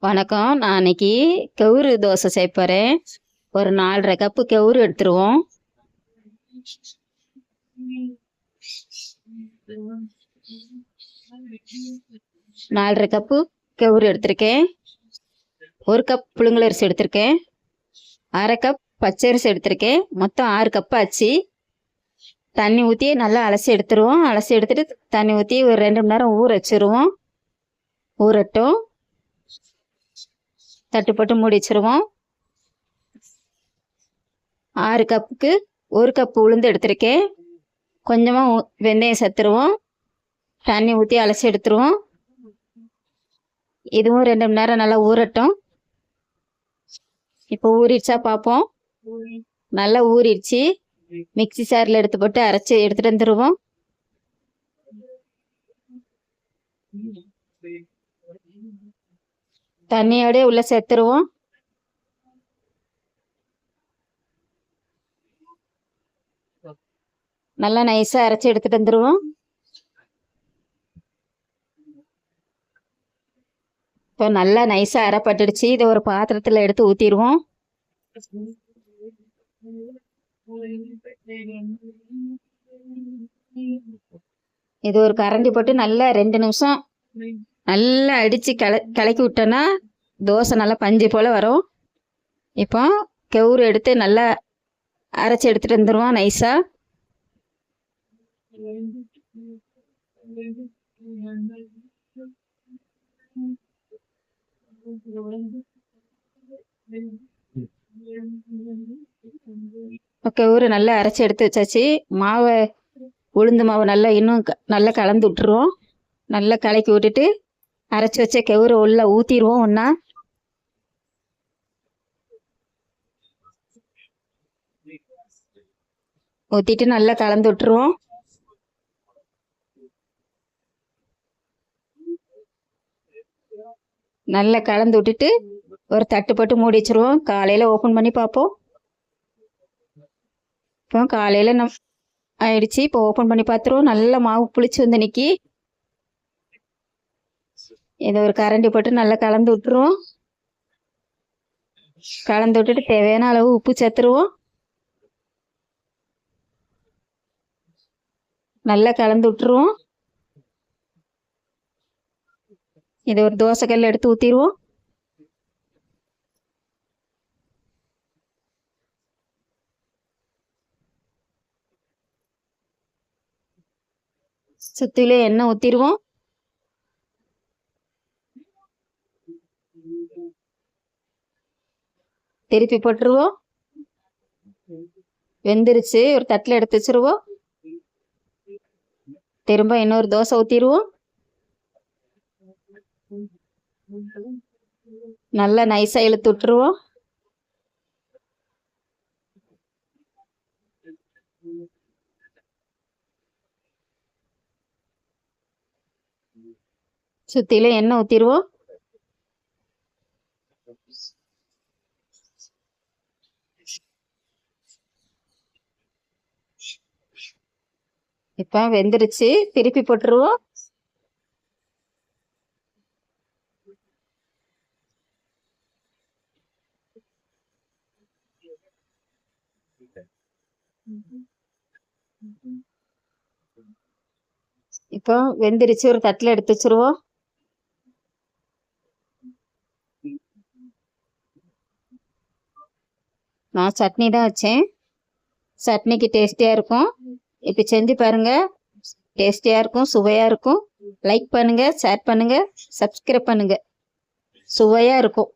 வணக்கம். நான் அன்னைக்கு கெவுரு தோசை செய்ய போகிறேன். ஒரு 4½ கப்பு கெவுரு எடுத்துருவோம். 4½ கப்பு கெவுரு எடுத்திருக்கேன். 1 கப் புழுங்கலரிசி எடுத்திருக்கேன். 1/2 கப் பச்சரிசி எடுத்திருக்கேன். மொத்தம் 6 கப் ஆச்சு. தண்ணி ஊற்றி நல்லா அலசி எடுத்துருவோம். அலசி எடுத்துட்டு தண்ணி ஊற்றி ஒரு 2 மணி நேரம் ஊற வச்சுருவோம். ஊறட்டும். தட்டு போட்டு மூடி வச்சுருவோம். 6 கப்புக்கு 1 கப் உளுந்து எடுத்திருக்கேன். கொஞ்சமாக வெந்தயம் சேர்த்துருவோம். தண்ணி ஊற்றி அலசி எடுத்துருவோம். இதுவும் 2 மணி நேரம் நல்லா ஊறட்டும். இப்போ ஊறிடுச்சா பார்ப்போம். நல்லா ஊறிடுச்சு. மிக்சி சாரில் எடுத்து போட்டு அரைச்சி எடுத்துகிட்டு வந்துடுவோம். தண்ணியோடய உள்ளே சேர்த்துருவோம். நல்லா நைஸாக அரைச்சி எடுத்துகிட்டு வந்துடுவோம். இப்போ நல்லா நைஸாக அரைப்பட்டுடுச்சு. இதை ஒரு பாத்திரத்தில் எடுத்து ஊற்றிடுவோம். இது ஒரு கரண்டி போட்டு நல்லா 2 நிமிஷம் நல்லா அடித்து கலக்கி விட்டோன்னா தோசை நல்லா பஞ்சு போல் வரும். இப்போ கெவுரு எடுத்து நல்லா அரைச்சி எடுத்துகிட்டு வந்துடுவோம் நைஸாக. கெவுரு நல்லா அரைச்சி எடுத்து வச்சாச்சு. மாவை உளுந்து மாவு நல்லா இன்னும் நல்லா கலந்து விட்டுருவோம். நல்லா கலக்கி விட்டுட்டு அரைச்சி வச்ச கெவுரு உள்ள ஊற்றிடுவோம். ஒன்றா ஊற்றிட்டு நல்லா கலந்து விட்டுருவோம். நல்லா கலந்து விட்டுட்டு ஒரு தட்டு போட்டு மூடி வச்சுருவோம். காலையில் ஓப்பன் பண்ணி பார்ப்போம். இப்போ காலையில் ஆயிடுச்சு. இப்போ ஓப்பன் பண்ணி பார்த்துருவோம். நல்லா மாவு புளிச்சு வந்து நிற்கி. இதை ஒரு கரண்டி போட்டு நல்லா கலந்து விட்டுருவோம். கலந்து விட்டுட்டு தேவையான அளவு உப்பு சேர்த்துருவோம். நல்லா கலந்து விட்டுருவோம். இதை ஒரு தோசைக்கல் எடுத்து ஊற்றிடுவோம். சுற்றிலும் எண்ணெய் ஊற்றிடுவோம். திருப்பி போட்டுருவோம். வெந்துருச்சு. ஒரு தட்டில் எடுத்து வச்சுருவோம். திரும்ப இன்னொரு தோசை ஊற்றிடுவோம். நல்லா நைஸாக இழுத்து விட்டுருவோம். சுற்றிலும் எண்ணெய் ஊற்றிடுவோம். இப்போ வெந்துருச்சு. திருப்பி போட்டுருவோம். இப்போ வெந்துருச்சு. ஒரு தட்டில் எடுத்து வச்சுருவோம். நான் சட்னி தான் வச்சேன். சட்னிக்கு டேஸ்டியாக இருக்கும். இப்போ செஞ்சு பாருங்கள். டேஸ்டியாக இருக்கும், சுவையாக இருக்கும். லைக் பண்ணுங்கள், ஷேர் பண்ணுங்கள், சப்ஸ்கிரைப் பண்ணுங்கள். சுவையாக இருக்கும்.